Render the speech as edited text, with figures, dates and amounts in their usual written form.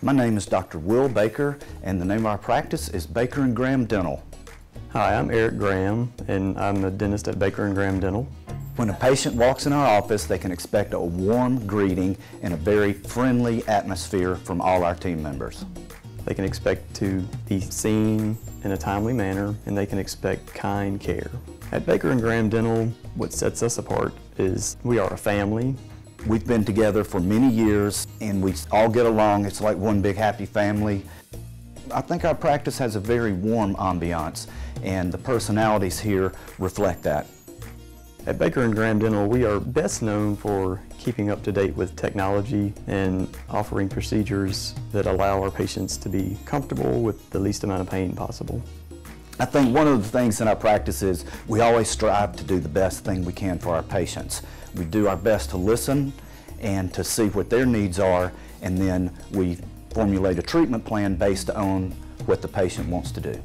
My name is Dr. Will Baker, and the name of our practice is Baker & Graham Dental. Hi, I'm Eric Graham, and I'm the dentist at Baker & Graham Dental. When a patient walks in our office, they can expect a warm greeting and a very friendly atmosphere from all our team members. They can expect to be seen in a timely manner, and they can expect kind care. At Baker & Graham Dental, what sets us apart is we are a family. We've been together for many years, and we all get along. It's like one big happy family. I think our practice has a very warm ambiance, and the personalities here reflect that. At Baker & Graham Dental, we are best known for keeping up to date with technology and offering procedures that allow our patients to be comfortable with the least amount of pain possible. I think one of the things in our practice is we always strive to do the best thing we can for our patients. We do our best to listen and to see what their needs are, and then we formulate a treatment plan based on what the patient wants to do.